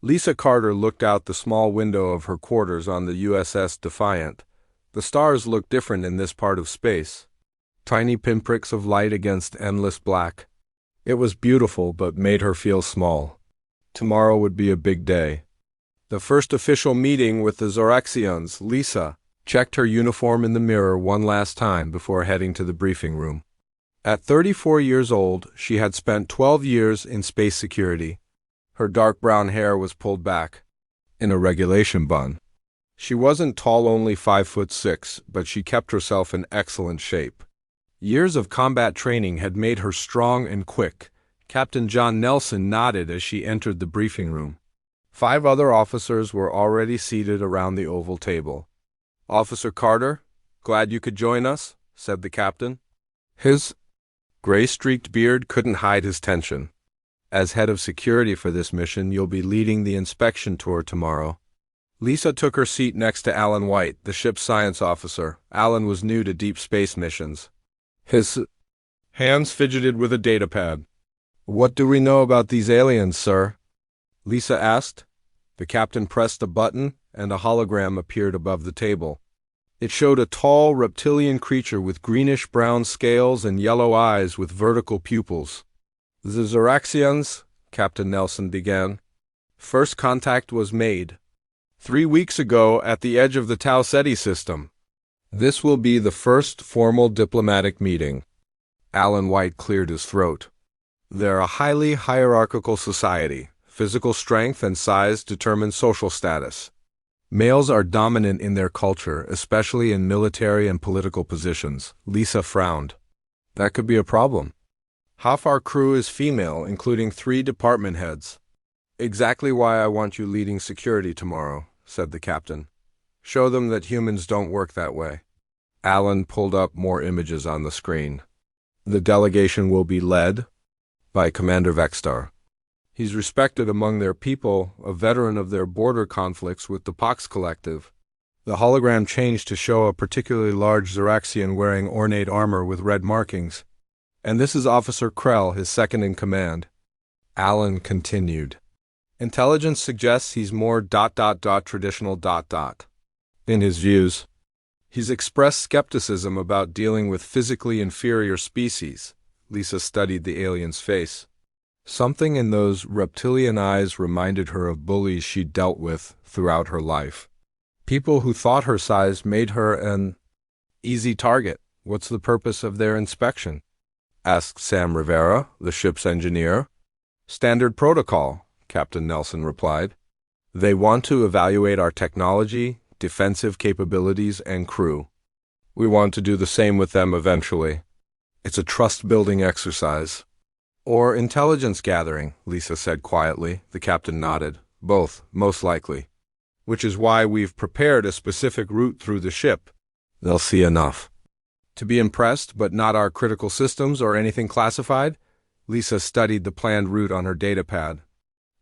Lisa Carter looked out the small window of her quarters on the USS Defiant. The stars looked different in this part of space. Tiny pinpricks of light against endless black. It was beautiful, but made her feel small. Tomorrow would be a big day. The first official meeting with the Zoraxians. Lisa checked her uniform in the mirror one last time before heading to the briefing room. At 34 years old, she had spent 12 years in space security. Her dark brown hair was pulled back in a regulation bun. She wasn't tall, only 5'6", but she kept herself in excellent shape. Years of combat training had made her strong and quick. Captain John Nelson nodded as she entered the briefing room. 5 other officers were already seated around the oval table. "Officer Carter, glad you could join us," said the captain. His gray-streaked beard couldn't hide his tension. "As head of security for this mission, you'll be leading the inspection tour tomorrow." Lisa took her seat next to Alan White, the ship's science officer. Alan was new to deep space missions. His hands fidgeted with a datapad. "What do we know about these aliens, sir?" Lisa asked. The captain pressed a button, and a hologram appeared above the table. It showed a tall reptilian creature with greenish-brown scales and yellow eyes with vertical pupils. "The Zoraxians," Captain Nelson began. "First contact was made 3 weeks ago at the edge of the Tau Ceti system. This will be the first formal diplomatic meeting." Alan White cleared his throat. "They're a highly hierarchical society. Physical strength and size determine social status. Males are dominant in their culture, especially in military and political positions." Lisa frowned. "That could be a problem. Half our crew is female, including 3 department heads." "Exactly why I want you leading security tomorrow," said the captain. "Show them that humans don't work that way." Alan pulled up more images on the screen. "The delegation will be led by Commander Vextar. He's respected among their people, a veteran of their border conflicts with the Pox Collective." The hologram changed to show a particularly large Zoraxian wearing ornate armor with red markings. "And this is Officer Krell, his second in command." Alan continued. "Intelligence suggests he's more ... traditional ... in his views. He's expressed skepticism about dealing with physically inferior species." Lisa studied the alien's face. Something in those reptilian eyes reminded her of bullies she'd dealt with throughout her life. People who thought her size made her an easy target. "What's the purpose of their inspection?" asked Sam Rivera, the ship's engineer. "Standard protocol," Captain Nelson replied. "They want to evaluate our technology, defensive capabilities, and crew. We want to do the same with them eventually. It's a trust-building exercise." "Or intelligence gathering," Lisa said quietly. The captain nodded. "Both, most likely. Which is why we've prepared a specific route through the ship. They'll see enough to be impressed, but not our critical systems or anything classified." Lisa studied the planned route on her datapad.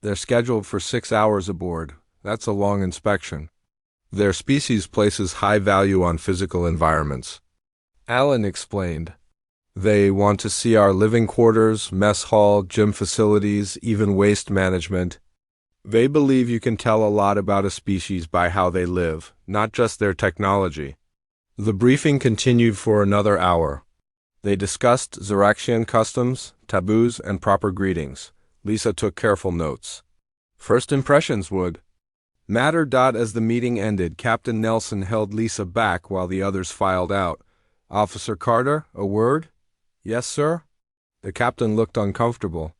"They're scheduled for 6 hours aboard. That's a long inspection. Their species places high value on physical environments." Alan explained. "They want to see our living quarters, mess hall, gym facilities, even waste management. They believe you can tell a lot about a species by how they live, not just their technology." The briefing continued for another hour. They discussed Zoraxian customs, taboos, and proper greetings. Lisa took careful notes. First impressions would matter. As the meeting ended, Captain Nelson held Lisa back while the others filed out. "Officer Carter, a word?" "Yes, sir?" The captain looked uncomfortable.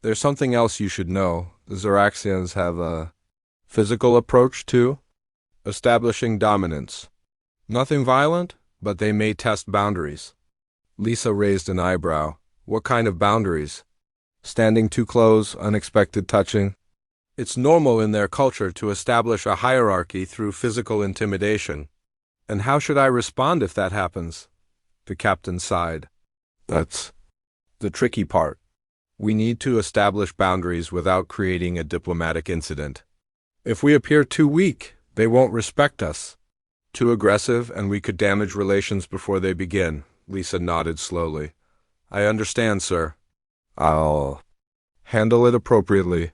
"There's something else you should know. The Zoraxians have a physical approach to establishing dominance. Nothing violent, but they may test boundaries." Lisa raised an eyebrow. "What kind of boundaries?" "Standing too close, unexpected touching. It's normal in their culture to establish a hierarchy through physical intimidation." "And how should I respond if that happens?" The captain sighed. "That's the tricky part. We need to establish boundaries without creating a diplomatic incident. If we appear too weak, they won't respect us. Too aggressive, and we could damage relations before they begin." Lisa nodded slowly. "I understand, sir. I'll handle it appropriately."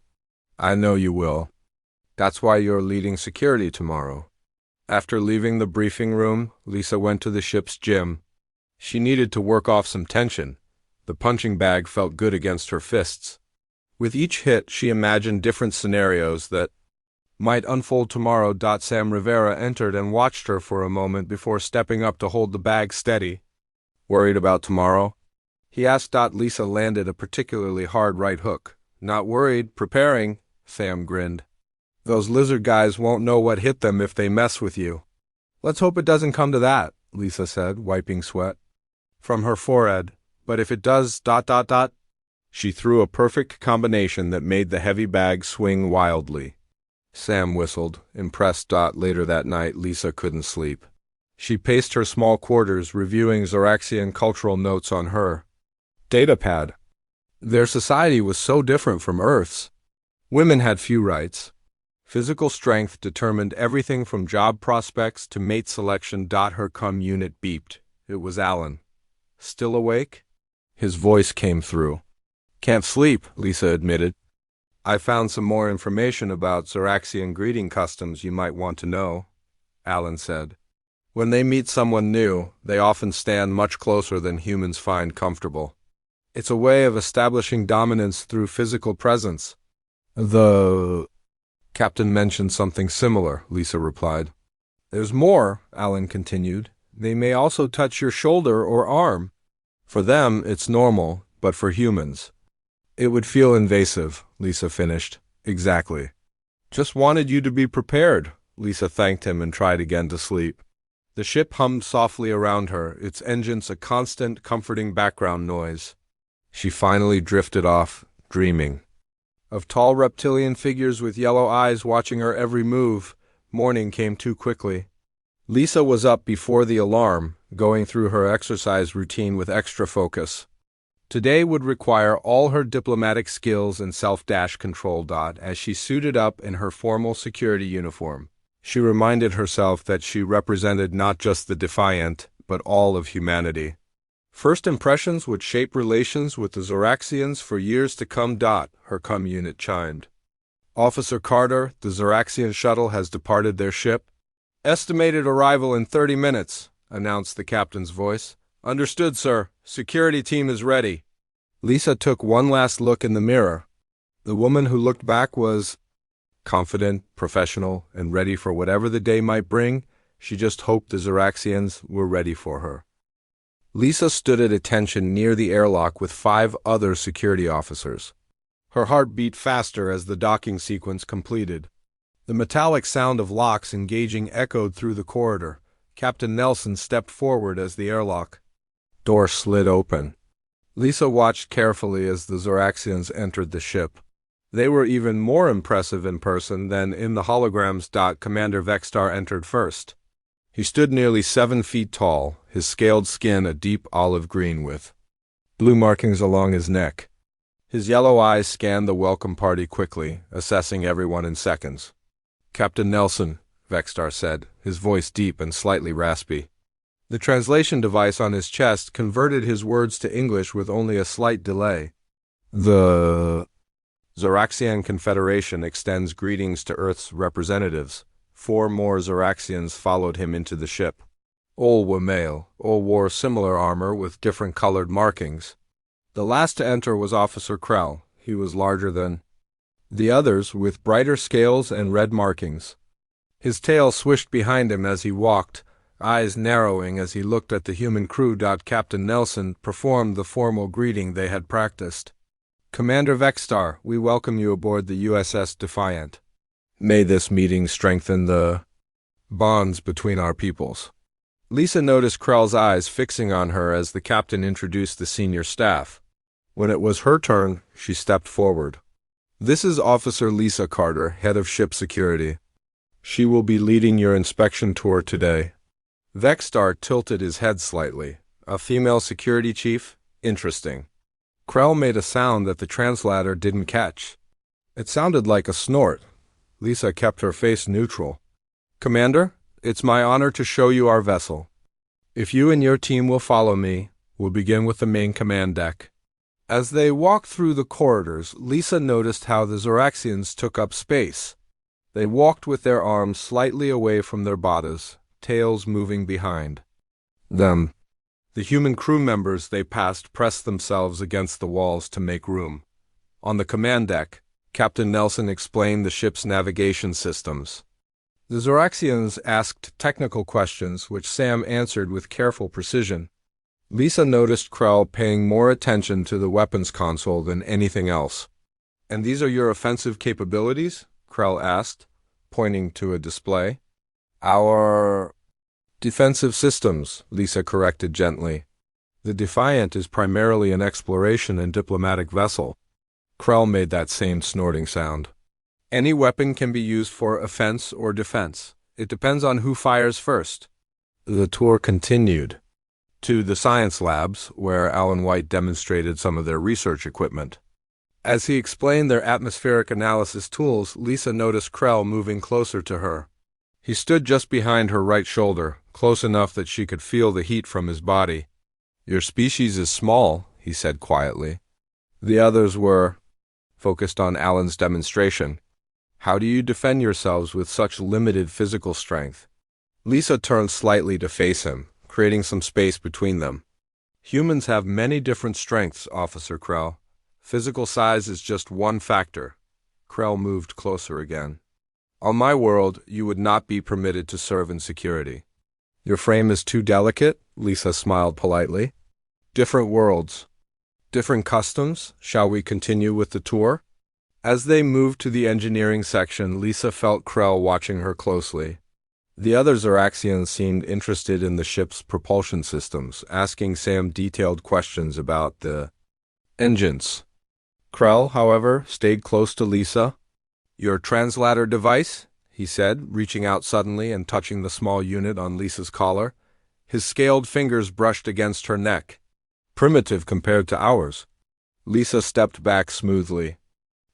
"I know you will." That's why you're leading security tomorrow. After leaving the briefing room, Lisa went to the ship's gym. She needed to work off some tension. The punching bag felt good against her fists. With each hit, she imagined different scenarios that might unfold tomorrow. Sam Rivera entered and watched her for a moment before stepping up to hold the bag steady. Worried about tomorrow? He asked. Lisa landed a particularly hard right hook. Not worried, preparing, Sam grinned. Those lizard guys won't know what hit them if they mess with you. Let's hope it doesn't come to that, Lisa said, wiping sweat from her forehead. But if it does, She threw a perfect combination that made the heavy bag swing wildly. Sam whistled, impressed. Later that night, Lisa couldn't sleep. She paced her small quarters, reviewing Zoraxian cultural notes on her datapad. Their society was so different from Earth's. Women had few rights. Physical strength determined everything from job prospects to mate selection. Her unit beeped. It was Alan. Still awake? His voice came through. Can't sleep, Lisa admitted. I found some more information about Zoraxian greeting customs you might want to know, Alan said. When they meet someone new, they often stand much closer than humans find comfortable. It's a way of establishing dominance through physical presence. The captain mentioned something similar, Lisa replied. There's more, Alan continued. They may also touch your shoulder or arm. For them, it's normal, but for humans, it would feel invasive, Lisa finished. Exactly. Just wanted you to be prepared, Lisa thanked him and tried again to sleep. The ship hummed softly around her, its engines a constant, comforting background noise. She finally drifted off, dreaming of tall reptilian figures with yellow eyes watching her every move. Morning came too quickly. Lisa was up before the alarm, going through her exercise routine with extra focus. Today would require all her diplomatic skills and self-control. As she suited up in her formal security uniform, she reminded herself that she represented not just the Defiant, but all of humanity. First impressions would shape relations with the Zoraxians for years to come. Her unit chimed. Officer Carter, the Zoraxian shuttle has departed their ship. Estimated arrival in 30 minutes, announced the captain's voice. Understood, sir. Security team is ready. Lisa took one last look in the mirror. The woman who looked back was confident, professional, and ready for whatever the day might bring. She just hoped the Zoraxians were ready for her. Lisa stood at attention near the airlock with 5 other security officers. Her heart beat faster as the docking sequence completed. The metallic sound of locks engaging echoed through the corridor. Captain Nelson stepped forward as the airlock door slid open. Lisa watched carefully as the Zoraxians entered the ship. They were even more impressive in person than in the holograms. Commander Vextar entered first. He stood nearly 7 feet tall, his scaled skin a deep olive green with blue markings along his neck. His yellow eyes scanned the welcome party quickly, assessing everyone in seconds. Captain Nelson, Vextar said, his voice deep and slightly raspy. The translation device on his chest converted his words to English with only a slight delay. The Zoraxian Confederation extends greetings to Earth's representatives. 4 more Zoraxians followed him into the ship. All were male. All wore similar armor with different colored markings. The last to enter was Officer Krell. He was larger than the others, with brighter scales and red markings. His tail swished behind him as he walked, eyes narrowing as he looked at the human crew. Captain Nelson performed the formal greeting they had practiced. Commander Vextar, we welcome you aboard the USS Defiant. May this meeting strengthen the bonds between our peoples. Lisa noticed Krell's eyes fixing on her as the captain introduced the senior staff. When it was her turn, she stepped forward. This is Officer Lisa Carter, head of ship security. She will be leading your inspection tour today. Vextar tilted his head slightly. A female security chief? Interesting. Krell made a sound that the translator didn't catch. It sounded like a snort. Lisa kept her face neutral. Commander, it's my honor to show you our vessel. If you and your team will follow me, we'll begin with the main command deck. As they walked through the corridors, Lisa noticed how the Zoraxians took up space. They walked with their arms slightly away from their bodies, tails moving behind them. The human crew members they passed pressed themselves against the walls to make room. On the command deck, Captain Nelson explained the ship's navigation systems. The Zoraxians asked technical questions, which Sam answered with careful precision. Lisa noticed Krell paying more attention to the weapons console than anything else. "And these are your offensive capabilities?" Krell asked, pointing to a display. "Our defensive systems," Lisa corrected gently. "The Defiant is primarily an exploration and diplomatic vessel." Krell made that same snorting sound. "Any weapon can be used for offense or defense. It depends on who fires first." The tour continued to the science labs, where Alan White demonstrated some of their research equipment. As he explained their atmospheric analysis tools, Lisa noticed Krell moving closer to her. He stood just behind her right shoulder, close enough that she could feel the heat from his body. "Your species is small," he said quietly. The others were focused on Alan's demonstration. "How do you defend yourselves with such limited physical strength?" Lisa turned slightly to face him, creating some space between them. "Humans have many different strengths, Officer Krell. Physical size is just one factor." Krell moved closer again. "On my world, you would not be permitted to serve in security." "Your frame is too delicate?" Lisa smiled politely. "Different worlds. Different customs. Shall we continue with the tour?" As they moved to the engineering section, Lisa felt Krell watching her closely. The other Zoraxians seemed interested in the ship's propulsion systems, asking Sam detailed questions about the engines. Krell, however, stayed close to Lisa. "Your translator device?" he said, reaching out suddenly and touching the small unit on Lisa's collar. His scaled fingers brushed against her neck. "Primitive compared to ours." Lisa stepped back smoothly.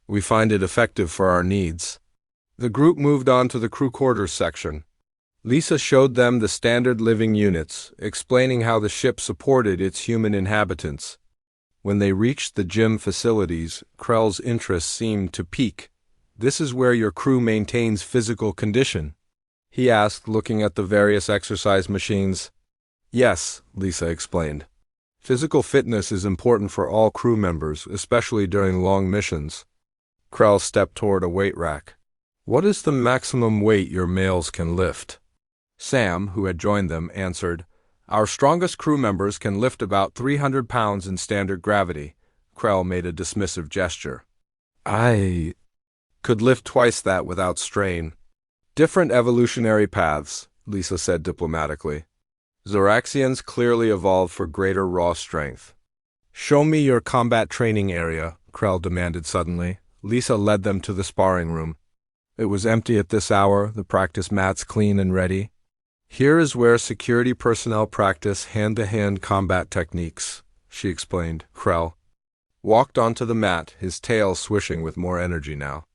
"We find it effective for our needs." The group moved on to the crew quarters section. Lisa showed them the standard living units, explaining how the ship supported its human inhabitants. When they reached the gym facilities, Krell's interest seemed to peak. "This is where your crew maintains physical condition?" he asked, looking at the various exercise machines. "Yes," Lisa explained. "Physical fitness is important for all crew members, especially during long missions." Krell stepped toward a weight rack. "What is the maximum weight your males can lift?" Sam, who had joined them, answered, "Our strongest crew members can lift about 300 pounds in standard gravity." Krell made a dismissive gesture. "I could lift twice that without strain." "Different evolutionary paths," Lisa said diplomatically. "Zoraxians clearly evolved for greater raw strength." "Show me your combat training area," Krell demanded suddenly. Lisa led them to the sparring room. It was empty at this hour, the practice mats clean and ready. "Here is where security personnel practice hand-to-hand combat techniques," she explained. Krell walked onto the mat, his tail swishing with more energy now.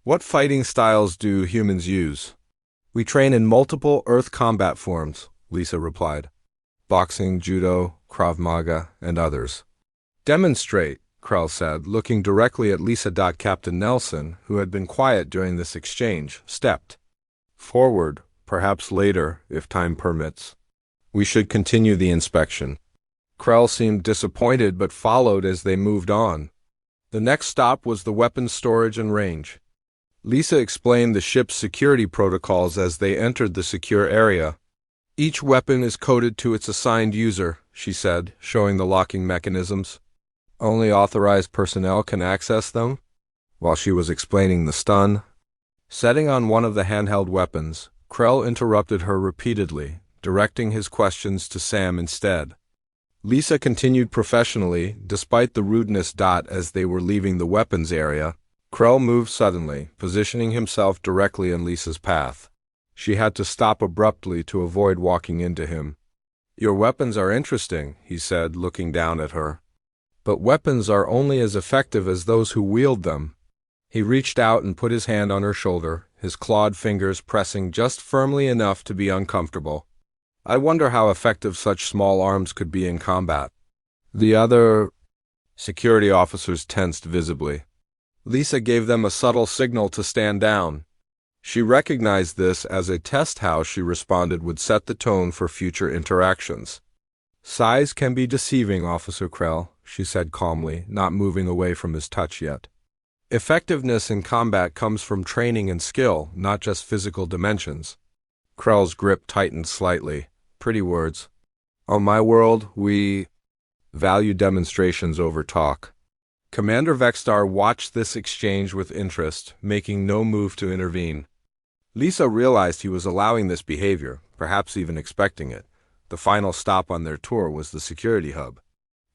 "What fighting styles do humans use?" "We train in multiple Earth combat forms," Lisa replied. "Boxing, judo, Krav Maga, and others." "Demonstrate," Krell said, looking directly at Lisa. Captain Nelson, who had been quiet during this exchange, stepped forward. "Perhaps later, if time permits. We should continue the inspection." Krell seemed disappointed but followed as they moved on. The next stop was the weapons storage and range. Lisa explained the ship's security protocols as they entered the secure area. "Each weapon is coded to its assigned user," she said, showing the locking mechanisms. "Only authorized personnel can access them." While she was explaining the stun setting on one of the handheld weapons, Krell interrupted her repeatedly, directing his questions to Sam instead. Lisa continued professionally, despite the rudeness. As they were leaving the weapons area, Krell moved suddenly, positioning himself directly in Lisa's path. She had to stop abruptly to avoid walking into him. "Your weapons are interesting," he said, looking down at her. "But weapons are only as effective as those who wield them." He reached out and put his hand on her shoulder, his clawed fingers pressing just firmly enough to be uncomfortable. "I wonder how effective such small arms could be in combat." The other security officers tensed visibly. Lisa gave them a subtle signal to stand down. She recognized this as a test. How she responded would set the tone for future interactions. Size can be deceiving, Officer Krell, she said calmly, not moving away from his touch yet. Effectiveness in combat comes from training and skill, not just physical dimensions. Krell's grip tightened slightly. Pretty words. On my world, we value demonstrations over talk. Commander Vexstar watched this exchange with interest, making no move to intervene. Lisa realized he was allowing this behavior, perhaps even expecting it. The final stop on their tour was the security hub.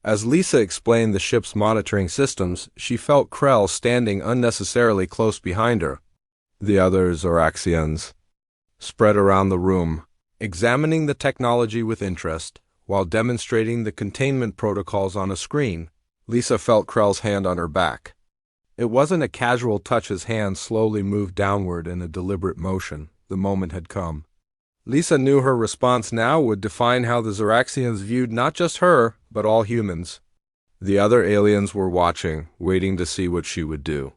As Lisa explained the ship's monitoring systems, she felt Krell standing unnecessarily close behind her. The other Zoraxians spread around the room, examining the technology with interest, while demonstrating the containment protocols on a screen. Lisa felt Krell's hand on her back. It wasn't a casual touch. His hand slowly moved downward in a deliberate motion. The moment had come. Lisa knew her response now would define how the Zoraxians viewed not just her, but all humans. The other aliens were watching, waiting to see what she would do.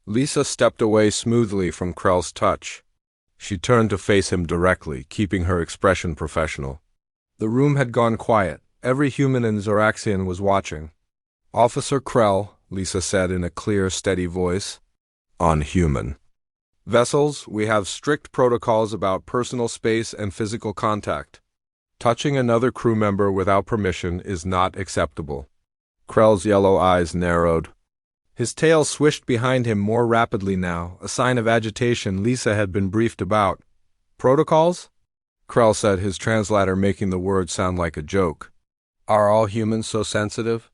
Lisa stepped away smoothly from Krell's touch. She turned to face him directly, keeping her expression professional. The room had gone quiet. Every human in Zoraxian was watching. Officer Krell, Lisa said in a clear, steady voice, on human vessels, we have strict protocols about personal space and physical contact. Touching another crew member without permission is not acceptable. Krell's yellow eyes narrowed. His tail swished behind him more rapidly now, a sign of agitation Lisa had been briefed about. Protocols? Krell said, his translator making the word sound like a joke. Are all humans so sensitive?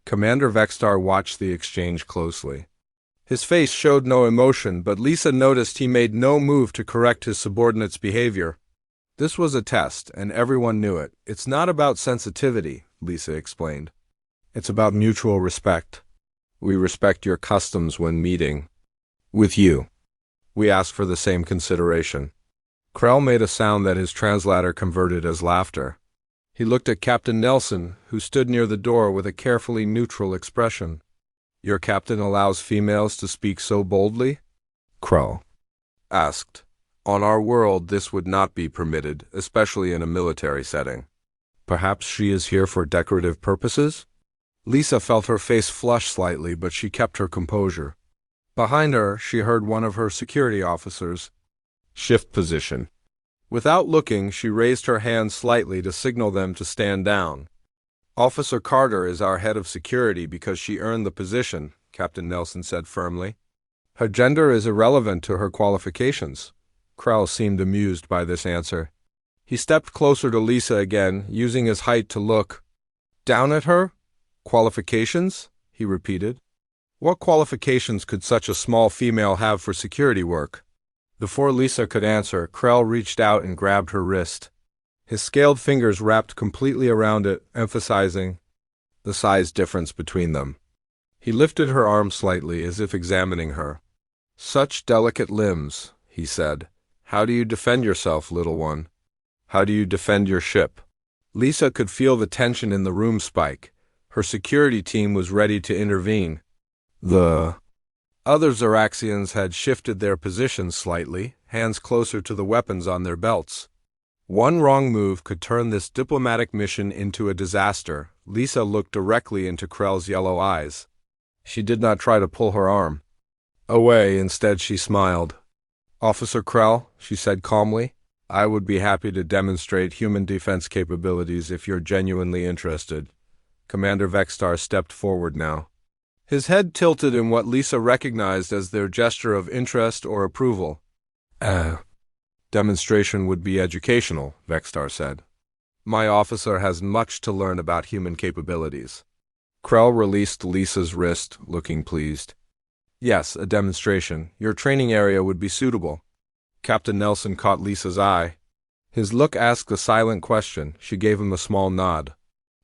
Commander Vexstar watched the exchange closely. His face showed no emotion, but Lisa noticed he made no move to correct his subordinate's behavior. This was a test, and everyone knew it. It's not about sensitivity, Lisa explained. It's about mutual respect. We respect your customs when meeting with you. We ask for the same consideration. Krell made a sound that his translator converted as laughter. He looked at Captain Nelson, who stood near the door with a carefully neutral expression. Your captain allows females to speak so boldly? Krell asked. On our world, this would not be permitted, especially in a military setting. Perhaps she is here for decorative purposes? Lisa felt her face flush slightly, but she kept her composure. Behind her, she heard one of her security officers shift position. Without looking, she raised her hand slightly to signal them to stand down. Officer Carter is our head of security because she earned the position, Captain Nelson said firmly. Her gender is irrelevant to her qualifications. Krell seemed amused by this answer. He stepped closer to Lisa again, using his height to look down at her. Qualifications? He repeated. What qualifications could such a small female have for security work? Before Lisa could answer, Krell reached out and grabbed her wrist. His scaled fingers wrapped completely around it, emphasizing the size difference between them. He lifted her arm slightly, as if examining her. Such delicate limbs, he said. How do you defend yourself, little one? How do you defend your ship? Lisa could feel the tension in the room spike. Her security team was ready to intervene. The other Zoraxians had shifted their positions slightly, hands closer to the weapons on their belts. One wrong move could turn this diplomatic mission into a disaster. Lisa looked directly into Krell's yellow eyes. She did not try to pull her arm away. Instead, she smiled. Officer Krell, she said calmly, I would be happy to demonstrate human defense capabilities if you're genuinely interested. Commander Vexstar stepped forward now. His head tilted in what Lisa recognized as their gesture of interest or approval. Demonstration would be educational, Vexstar said. My officer has much to learn about human capabilities. Krell released Lisa's wrist, looking pleased. Yes, a demonstration. Your training area would be suitable. Captain Nelson caught Lisa's eye. His look asked a silent question. She gave him a small nod.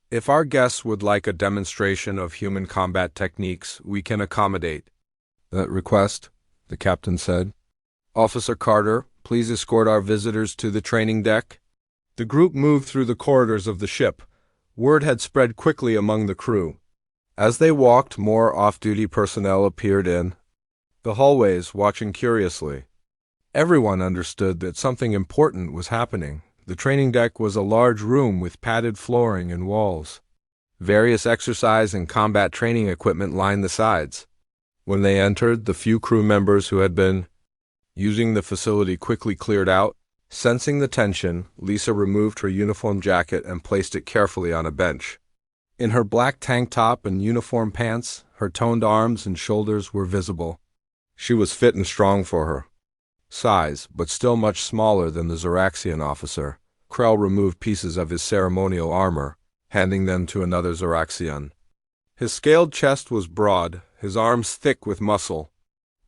If our guests would like a demonstration of human combat techniques, we can accommodate that request, the captain said. Officer Carter, please escort our visitors to the training deck. The group moved through the corridors of the ship. Word had spread quickly among the crew. As they walked, more off-duty personnel appeared in the hallways, watching curiously. Everyone understood that something important was happening. The training deck was a large room with padded flooring and walls. Various exercise and combat training equipment lined the sides. When they entered, the few crew members who had been using the facility quickly cleared out. Sensing the tension, Lisa removed her uniform jacket and placed it carefully on a bench. In her black tank top and uniform pants, her toned arms and shoulders were visible. She was fit and strong for her size, but still much smaller than the Zoraxian officer. Krell removed pieces of his ceremonial armor, handing them to another Zoraxian. His scaled chest was broad, his arms thick with muscle.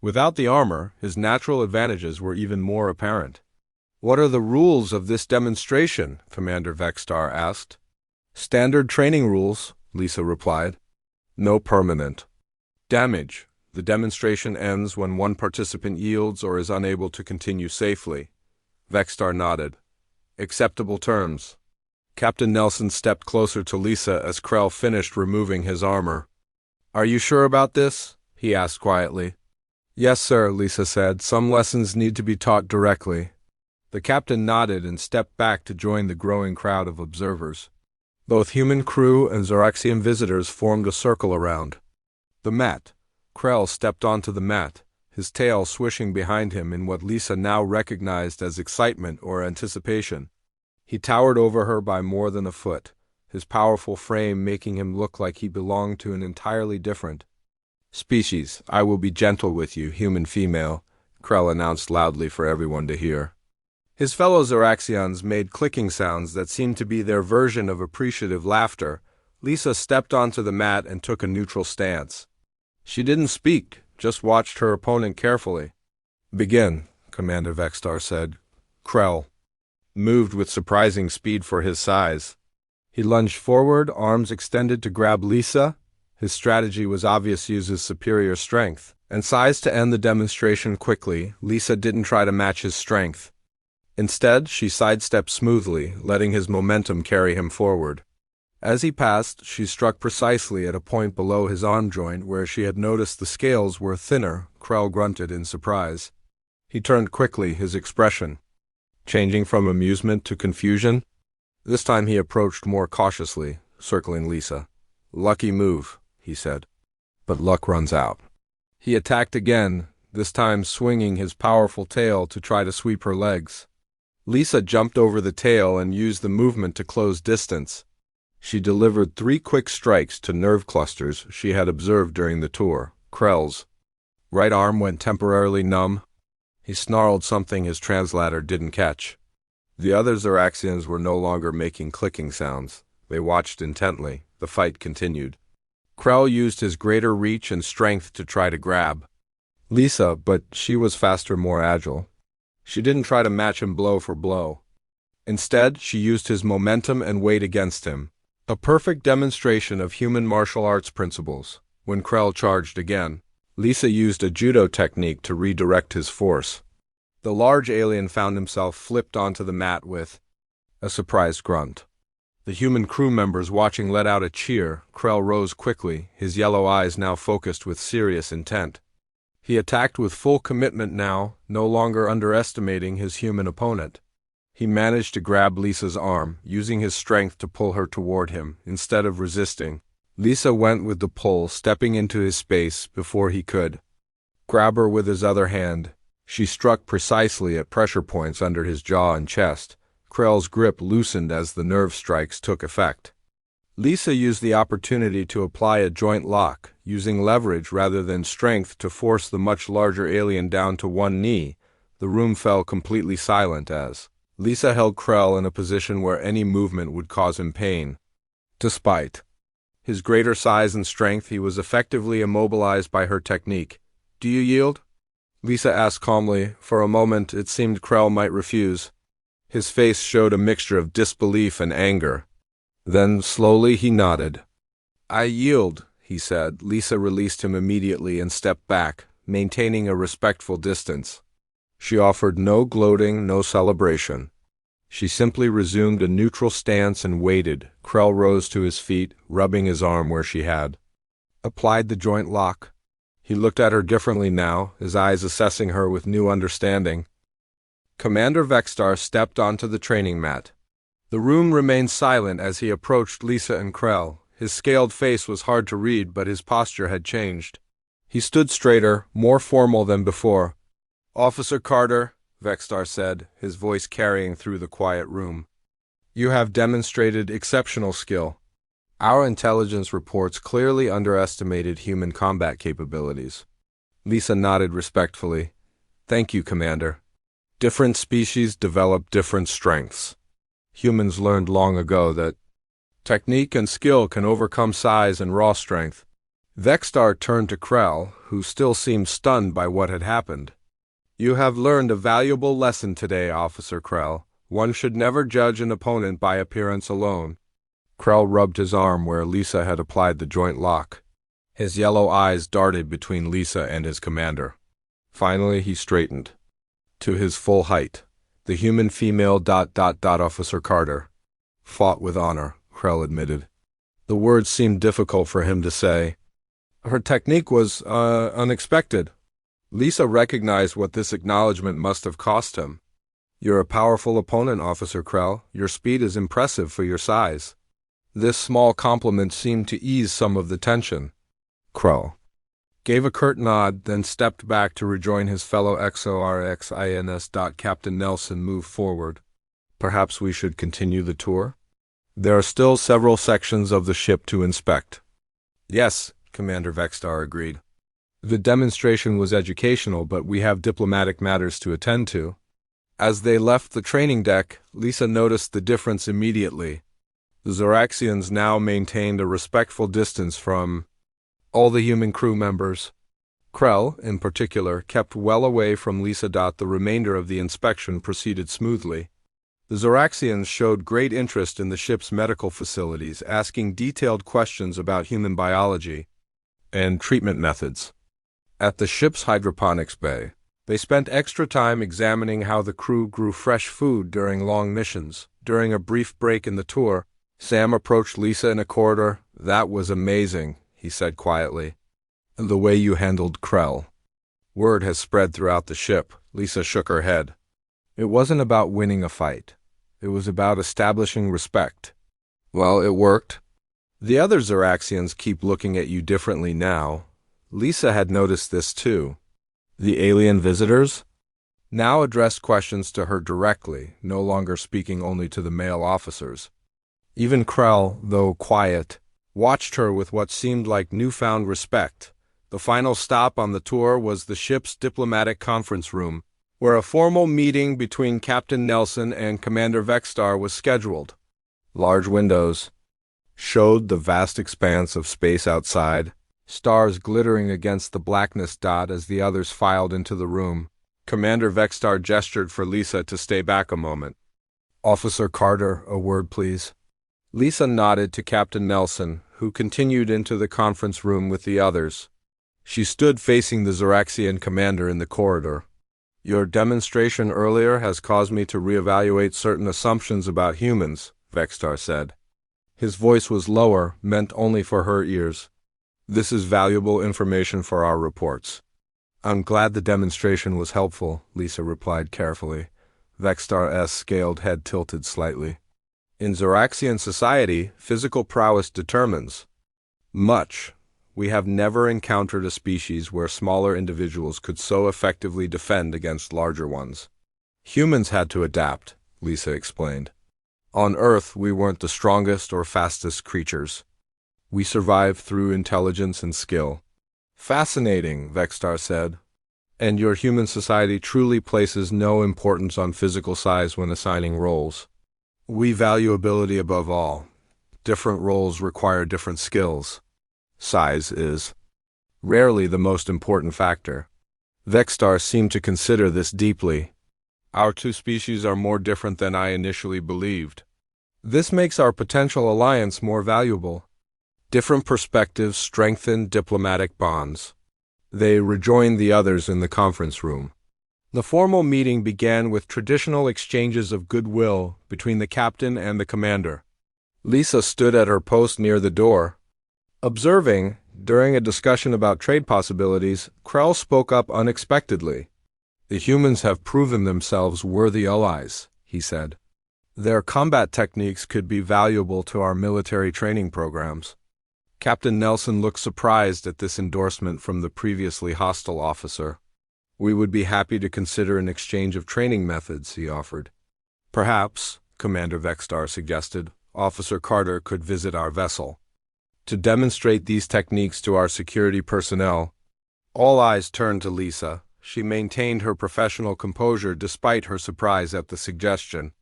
Without the armor, his natural advantages were even more apparent. "What are the rules of this demonstration?" Commander Vexstar asked. "Standard training rules," Lisa replied. "No permanent damage. The demonstration ends when one participant yields or is unable to continue safely." Vexstar nodded. "Acceptable terms." Captain Nelson stepped closer to Lisa as Krell finished removing his armor. "Are you sure about this?" he asked quietly. "Yes, sir," Lisa said. "Some lessons need to be taught directly." The captain nodded and stepped back to join the growing crowd of observers. Both human crew and Zoraxian visitors formed a circle around the mat. Krell stepped onto the mat, his tail swishing behind him in what Lisa now recognized as excitement or anticipation. He towered over her by more than a foot, his powerful frame making him look like he belonged to an entirely different species. "I will be gentle with you, human female," Krell announced loudly for everyone to hear. His fellow Zoraxians made clicking sounds that seemed to be their version of appreciative laughter. Lisa stepped onto the mat and took a neutral stance. She didn't speak, just watched her opponent carefully. "Begin," Commander Vexstar said. Krell moved with surprising speed for his size. He lunged forward, arms extended to grab Lisa. His strategy was obvious: use his superior strength and size to end the demonstration quickly. Lisa didn't try to match his strength. Instead, she sidestepped smoothly, letting his momentum carry him forward. As he passed, she struck precisely at a point below his arm joint where she had noticed the scales were thinner. Krell grunted in surprise. He turned quickly, his expression changing from amusement to confusion. This time he approached more cautiously, circling Lisa. "Lucky move," he said. "But luck runs out." He attacked again, this time swinging his powerful tail to try to sweep her legs. Lisa jumped over the tail and used the movement to close distance. She delivered 3 quick strikes to nerve clusters she had observed during the tour. Krell's right arm went temporarily numb. He snarled something his translator didn't catch. The other Zoraxians were no longer making clicking sounds. They watched intently. The fight continued. Krell used his greater reach and strength to try to grab Lisa, but she was faster, more agile. She didn't try to match him blow for blow. Instead, she used his momentum and weight against him. A perfect demonstration of human martial arts principles. When Krell charged again, Lisa used a judo technique to redirect his force. The large alien found himself flipped onto the mat with a surprised grunt. The human crew members watching let out a cheer. Krell rose quickly, his yellow eyes now focused with serious intent. He attacked with full commitment now, no longer underestimating his human opponent. He managed to grab Lisa's arm, using his strength to pull her toward him, instead of resisting. Lisa went with the pull, stepping into his space before he could grab her with his other hand. She struck precisely at pressure points under his jaw and chest. Krell's grip loosened as the nerve strikes took effect. Lisa used the opportunity to apply a joint lock, using leverage rather than strength to force the much larger alien down to one knee. The room fell completely silent as Lisa held Krell in a position where any movement would cause him pain. Despite his greater size and strength, he was effectively immobilized by her technique. "Do you yield?" Lisa asked calmly. For a moment, it seemed Krell might refuse. His face showed a mixture of disbelief and anger. Then, slowly, he nodded. "I yield," he said. Lisa released him immediately and stepped back, maintaining a respectful distance. She offered no gloating, no celebration. She simply resumed a neutral stance and waited. Krell rose to his feet, rubbing his arm where she had applied the joint lock. He looked at her differently now, his eyes assessing her with new understanding. Commander Vexstar stepped onto the training mat. The room remained silent as he approached Lisa and Krell. His scaled face was hard to read, but his posture had changed. He stood straighter, more formal than before. "Officer Carter," Vexstar said, his voice carrying through the quiet room. "You have demonstrated exceptional skill. Our intelligence reports clearly underestimated human combat capabilities." Lisa nodded respectfully. "Thank you, Commander. Different species develop different strengths. Humans learned long ago that technique and skill can overcome size and raw strength." Vexstar turned to Krell, who still seemed stunned by what had happened. "You have learned a valuable lesson today, Officer Krell. One should never judge an opponent by appearance alone." Krell rubbed his arm where Lisa had applied the joint lock. His yellow eyes darted between Lisa and his commander. Finally, he straightened. To his full height, the human female ... Officer Carter fought with honor, Krell admitted. The words seemed difficult for him to say. Her technique was, unexpected. Lisa recognized what this acknowledgement must have cost him. "You're a powerful opponent, Officer Krell. Your speed is impressive for your size." This small compliment seemed to ease some of the tension. Krell gave a curt nod, then stepped back to rejoin his fellow XORXINS. Captain Nelson moved forward. "Perhaps we should continue the tour? There are still several sections of the ship to inspect." "Yes," Commander Vexstar agreed. "The demonstration was educational, but we have diplomatic matters to attend to." As they left the training deck, Lisa noticed the difference immediately. The Zoraxians now maintained a respectful distance from all the human crew members. Krell, in particular, kept well away from Lisa. The remainder of the inspection proceeded smoothly. The Zoraxians showed great interest in the ship's medical facilities, asking detailed questions about human biology and treatment methods. At the ship's hydroponics bay, they spent extra time examining how the crew grew fresh food during long missions. During a brief break in the tour, Sam approached Lisa in a corridor. "That was amazing," he said quietly. "The way you handled Krell." "Word has spread throughout the ship." Lisa shook her head. "It wasn't about winning a fight. It was about establishing respect." "Well, it worked." "The other Zoraxians keep looking at you differently now." Lisa had noticed this too. The alien visitors now addressed questions to her directly, no longer speaking only to the male officers. Even Krell, though quiet, watched her with what seemed like newfound respect. The final stop on the tour was the ship's diplomatic conference room, where a formal meeting between Captain Nelson and Commander Vexstar was scheduled. Large windows showed the vast expanse of space outside, stars glittering against the blackness. As the others filed into the room, Commander Vexstar gestured for Lisa to stay back a moment. "Officer Carter, a word, please." Lisa nodded to Captain Nelson, who continued into the conference room with the others. She stood facing the Zoraxian commander in the corridor. "Your demonstration earlier has caused me to reevaluate certain assumptions about humans," Vexstar said. His voice was lower, meant only for her ears. "This is valuable information for our reports." "I'm glad the demonstration was helpful," Lisa replied carefully. Vexstar's scaled head tilted slightly. "In Zoraxian society, physical prowess determines much. We have never encountered a species where smaller individuals could so effectively defend against larger ones. Humans had to adapt," Lisa explained. "On Earth, we weren't the strongest or fastest creatures. We survived through intelligence and skill." "Fascinating," Vexstar said. "And your human society truly places no importance on physical size when assigning roles." "We value ability above all. Different roles require different skills. Size is rarely the most important factor." Vexstar seemed to consider this deeply. "Our two species are more different than I initially believed. This makes our potential alliance more valuable." Different perspectives strengthened diplomatic bonds. They rejoined the others in the conference room. The formal meeting began with traditional exchanges of goodwill between the captain and the commander. Lisa stood at her post near the door. Observing, during a discussion about trade possibilities, Krell spoke up unexpectedly. The humans have proven themselves worthy allies, he said. Their combat techniques could be valuable to our military training programs. Captain Nelson looked surprised at this endorsement from the previously hostile officer. We would be happy to consider an exchange of training methods, he offered. Perhaps, Commander Vexstar suggested, Officer Carter could visit our vessel. To demonstrate these techniques to our security personnel, all eyes turned to Lisa. She maintained her professional composure despite her surprise at the suggestion.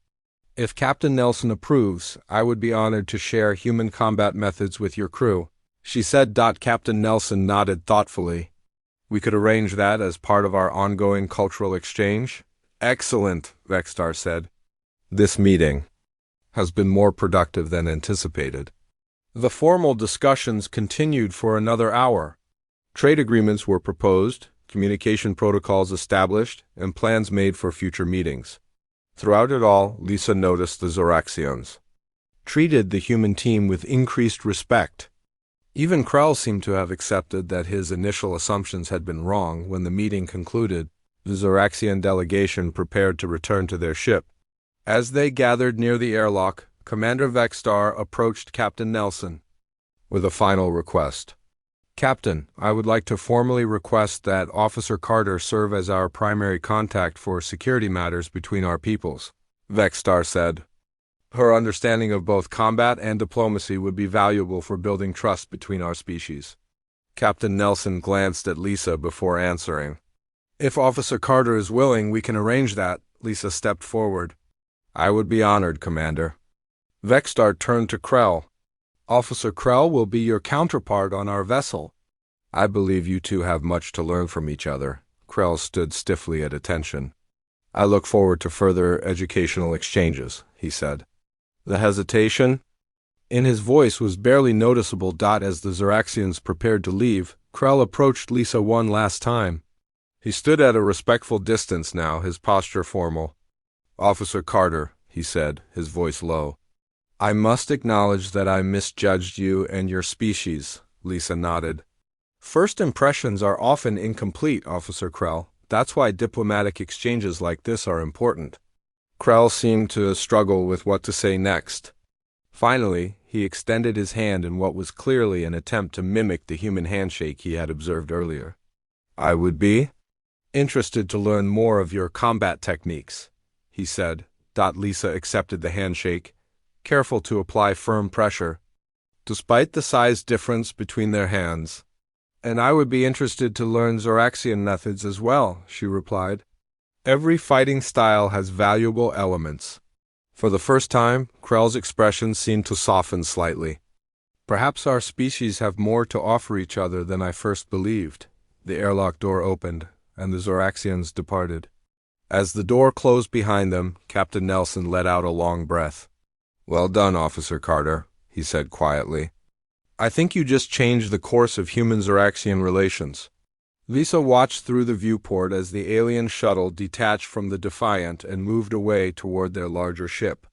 If Captain Nelson approves, I would be honored to share human combat methods with your crew, she said. Captain Nelson nodded thoughtfully. We could arrange that as part of our ongoing cultural exchange. Excellent, Vexstar said. This meeting has been more productive than anticipated. The formal discussions continued for another hour. Trade agreements were proposed, communication protocols established, and plans made for future meetings. Throughout it all, Lisa noticed the Zoraxians treated the human team with increased respect. Even Krell seemed to have accepted that his initial assumptions had been wrong. When the meeting concluded, the Zoraxian delegation prepared to return to their ship. As they gathered near the airlock, Commander Vexstar approached Captain Nelson with a final request. Captain, I would like to formally request that Officer Carter serve as our primary contact for security matters between our peoples, Vexstar said. Her understanding of both combat and diplomacy would be valuable for building trust between our species. Captain Nelson glanced at Lisa before answering. If Officer Carter is willing, we can arrange that, Lisa stepped forward. I would be honored, Commander. Vexstar turned to Krell. Officer Krell will be your counterpart on our vessel. I believe you two have much to learn from each other. Krell stood stiffly at attention. I look forward to further educational exchanges, he said. The hesitation in his voice was barely noticeable. As the Zoraxians prepared to leave, Krell approached Lisa one last time. He stood at a respectful distance now, his posture formal. Officer Carter, he said, his voice low. I must acknowledge that I misjudged you and your species, Lisa nodded. First impressions are often incomplete, Officer Krell. That's why diplomatic exchanges like this are important. Krell seemed to struggle with what to say next. Finally, he extended his hand in what was clearly an attempt to mimic the human handshake he had observed earlier. I would be interested to learn more of your combat techniques, he said. Lisa accepted the handshake, careful to apply firm pressure, despite the size difference between their hands. And I would be interested to learn Zoraxian methods as well, she replied. Every fighting style has valuable elements. For the first time, Krell's expression seemed to soften slightly. Perhaps our species have more to offer each other than I first believed. The airlock door opened, and the Zoraxians departed. As the door closed behind them, Captain Nelson let out a long breath. Well done, Officer Carter, he said quietly. I think you just changed the course of human-Zoraxian relations. Lisa watched through the viewport as the alien shuttle detached from the Defiant and moved away toward their larger ship.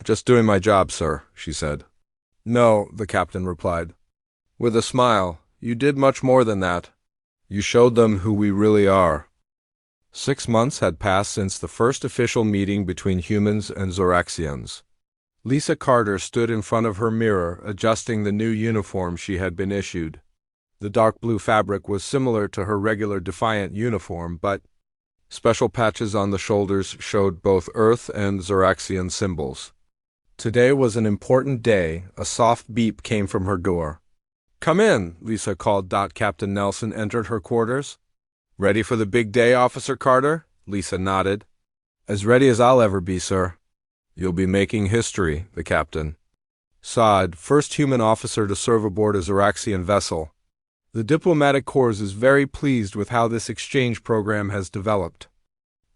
Just doing my job, sir, she said. No, the captain replied. With a smile, you did much more than that. You showed them who we really are. 6 months had passed since the first official meeting between humans and Zoraxians. Lisa Carter stood in front of her mirror, adjusting the new uniform she had been issued. The dark blue fabric was similar to her regular Defiant uniform, but special patches on the shoulders showed both Earth and Zoraxian symbols. Today was an important day. A soft beep came from her door. Come in, Lisa called. Captain Nelson entered her quarters. Ready for the big day, Officer Carter? Lisa nodded. As ready as I'll ever be, sir. You'll be making history, the captain. Saad, first human officer to serve aboard a Zoraxian vessel. The diplomatic corps is very pleased with how this exchange program has developed.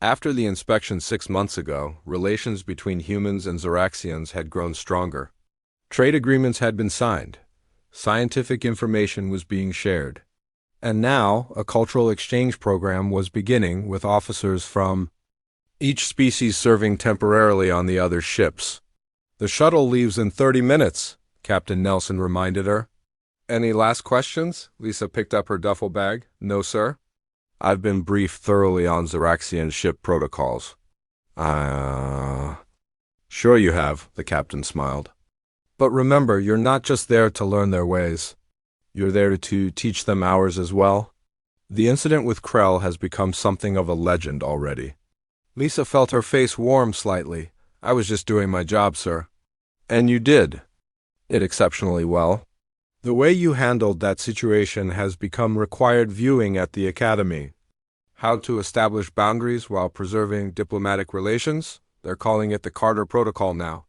After the inspection 6 months ago, relations between humans and Zoraxians had grown stronger. Trade agreements had been signed. Scientific information was being shared. And now, a cultural exchange program was beginning with officers from each species serving temporarily on the other ships. The shuttle leaves in 30 minutes, Captain Nelson reminded her. Any last questions? Lisa picked up her duffel bag. No, sir. I've been briefed thoroughly on Xeraxian ship protocols. Sure you have, the captain smiled. But remember, you're not just there to learn their ways. You're there to teach them ours as well. The incident with Krell has become something of a legend already. Lisa felt her face warm slightly. I was just doing my job, sir. And you did it exceptionally well. The way you handled that situation has become required viewing at the Academy. How to establish boundaries while preserving diplomatic relations? They're calling it the Carter Protocol now.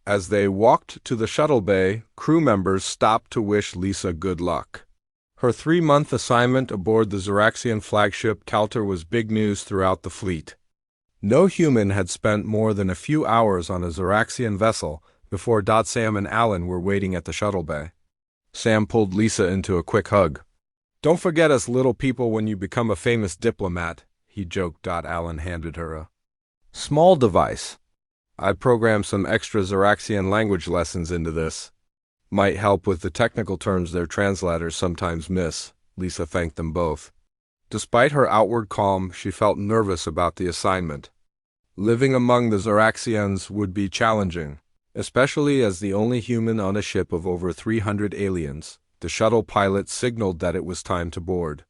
As they walked to the shuttle bay, crew members stopped to wish Lisa good luck. Her 3-month assignment aboard the Xeraxian flagship Calter was big news throughout the fleet. No human had spent more than a few hours on a Xeraxian vessel before Sam and Alan were waiting at the shuttle bay. Sam pulled Lisa into a quick hug. "Don't forget us little people when you become a famous diplomat," he joked. Alan handed her a small device. "I programmed some extra Xeraxian language lessons into this. Might help with the technical terms their translators sometimes miss." Lisa thanked them both. Despite her outward calm, she felt nervous about the assignment. Living among the Xeraxians would be challenging, especially as the only human on a ship of over 300 aliens. The shuttle pilot signaled that it was time to board.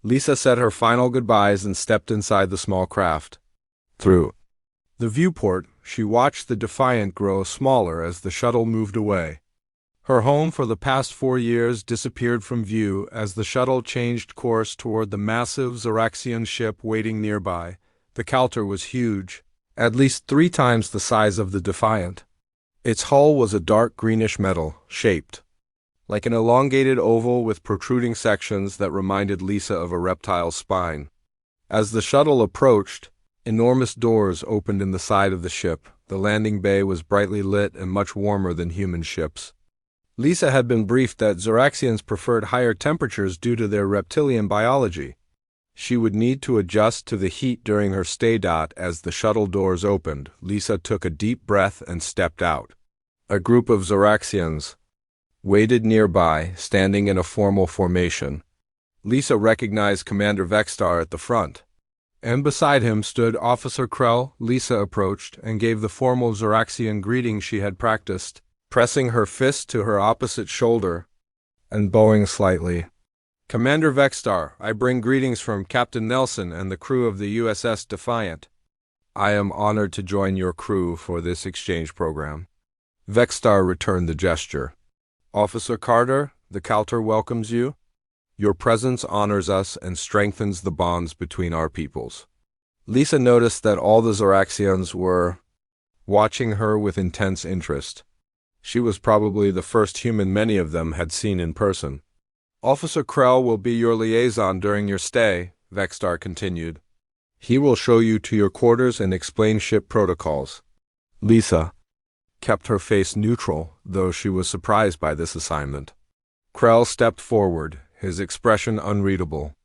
Lisa said her final goodbyes and stepped inside the small craft. Through the viewport, she watched the Defiant grow smaller as the shuttle moved away. Her home for the past 4 years disappeared from view as the shuttle changed course toward the massive Xeraxian ship waiting nearby. The Calter was huge, at least 3 times the size of the Defiant. Its hull was a dark greenish metal, shaped like an elongated oval with protruding sections that reminded Lisa of a reptile's spine. As the shuttle approached, enormous doors opened in the side of the ship. The landing bay was brightly lit and much warmer than human ships. Lisa had been briefed that Xeraxians preferred higher temperatures due to their reptilian biology. She would need to adjust to the heat during her stay. As the shuttle doors opened, Lisa took a deep breath and stepped out. A group of Xeraxians waited nearby, standing in a formal formation. Lisa recognized Commander Vexstar at the front, and beside him stood Officer Krell. Lisa approached and gave the formal Xeraxian greeting she had practiced, pressing her fist to her opposite shoulder and bowing slightly. "Commander Vexstar, I bring greetings from Captain Nelson and the crew of the USS Defiant. I am honored to join your crew for this exchange program." Vexstar returned the gesture. "Officer Carter, the Calter welcomes you. Your presence honors us and strengthens the bonds between our peoples." Lisa noticed that all the Xeraxians were watching her with intense interest. She was probably the first human many of them had seen in person. "Officer Krell will be your liaison during your stay," Vexstar continued. "He will show you to your quarters and explain ship protocols." Lisa kept her face neutral, though she was surprised by this assignment. Krell stepped forward, his expression unreadable.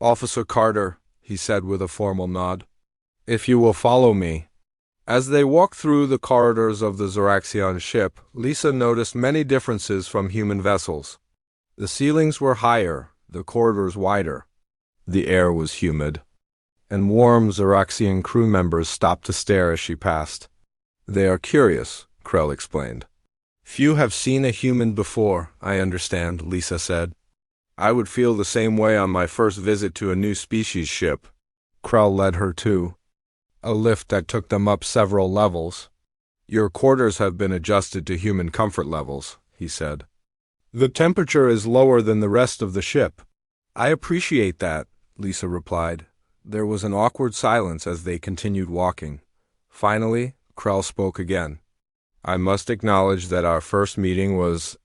"Officer Carter," he said with a formal nod, "if you will follow me." As they walked through the corridors of the Xeraxian ship, Lisa noticed many differences from human vessels. The ceilings were higher, the corridors wider. The air was humid, and warm Xeraxian crew members stopped to stare as she passed. "They are curious," Krell explained. "Few have seen a human before, I understand," Lisa said. "I would feel the same way on my first visit to a new species ship." Krell led her to a lift that took them up several levels. "Your quarters have been adjusted to human comfort levels," he said. "The temperature is lower than the rest of the ship." "I appreciate that," Lisa replied. There was an awkward silence as they continued walking. Finally, Krell spoke again. "I must acknowledge that our first meeting was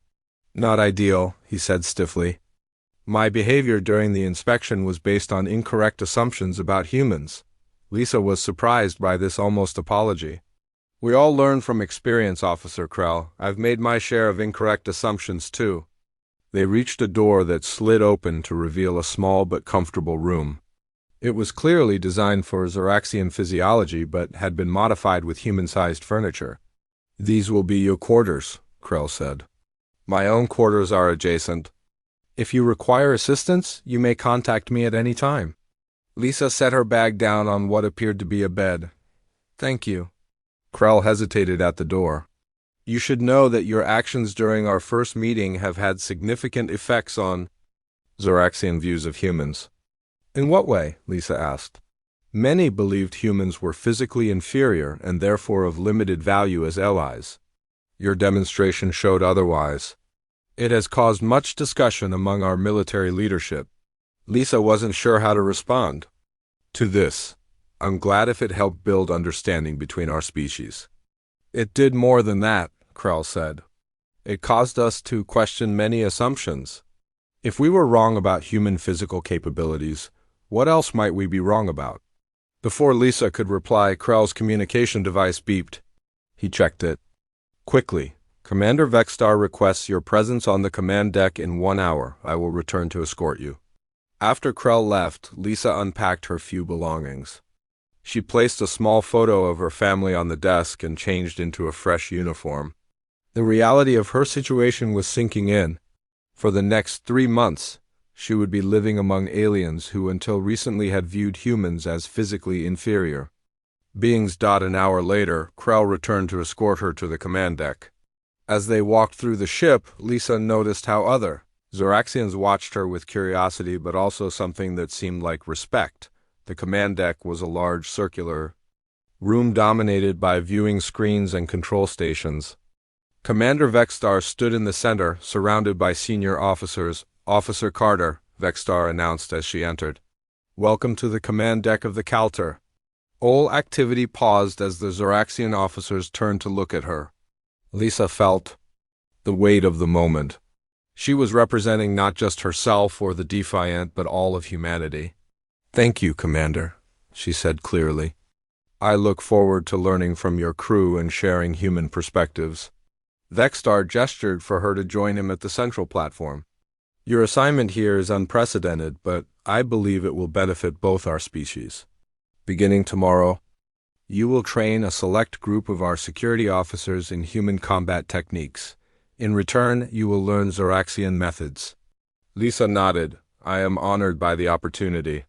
not ideal," he said stiffly. "My behavior during the inspection was based on incorrect assumptions about humans." Lisa was surprised by this almost apology. "We all learn from experience, Officer Krell. I've made my share of incorrect assumptions, too." They reached a door that slid open to reveal a small but comfortable room. It was clearly designed for Xeraxian physiology but had been modified with human-sized furniture. "These will be your quarters," Krell said. "My own quarters are adjacent. If you require assistance, you may contact me at any time." Lisa set her bag down on what appeared to be a bed. Thank you. Krell hesitated at the door. You should know that your actions during our first meeting have had significant effects on Zoraxian views of humans. In what way? Lisa asked. Many believed humans were physically inferior and therefore of limited value as allies. Your demonstration showed otherwise. It has caused much discussion among our military leadership. Lisa wasn't sure how to respond to this. I'm glad if it helped build understanding between our species. It did more than that, Krell said. It caused us to question many assumptions. If we were wrong about human physical capabilities, what else might we be wrong about? Before Lisa could reply, Krell's communication device beeped. He checked it. Quickly, Commander Vexstar requests your presence on the command deck in 1 hour. I will return to escort you. After Krell left, Lisa unpacked her few belongings. She placed a small photo of her family on the desk and changed into a fresh uniform. The reality of her situation was sinking in. For the next 3 months, she would be living among aliens who until recently had viewed humans as physically inferior beings. An hour later, Krell returned to escort her to the command deck. As they walked through the ship, Lisa noticed how other Zoraxians watched her with curiosity but also something that seemed like respect. The command deck was a large circular room dominated by viewing screens and control stations. Commander Vexstar stood in the center, surrounded by senior officers. Officer Carter, Vexstar announced as she entered. Welcome to the command deck of the Calter. All activity paused as the Zoraxian officers turned to look at her. Lisa felt the weight of the moment. She was representing not just herself or the Defiant, but all of humanity. Thank you, Commander, she said clearly. I look forward to learning from your crew and sharing human perspectives. Vexstar gestured for her to join him at the central platform. Your assignment here is unprecedented, but I believe it will benefit both our species. Beginning tomorrow, you will train a select group of our security officers in human combat techniques. In return, you will learn Zoraxian methods. Lisa nodded. I am honored by the opportunity.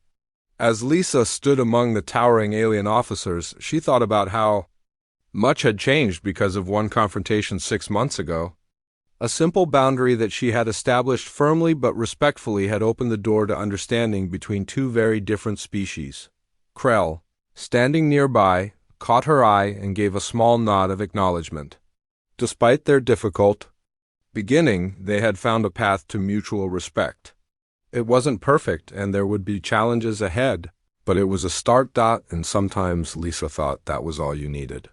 As Lisa stood among the towering alien officers, she thought about how much had changed because of one confrontation 6 months ago. A simple boundary that she had established firmly but respectfully had opened the door to understanding between two very different species. Krell, standing nearby, caught her eye and gave a small nod of acknowledgement. Despite their difficult beginning, they had found a path to mutual respect. It wasn't perfect and there would be challenges ahead, but it was a start. And sometimes Lisa thought that was all you needed.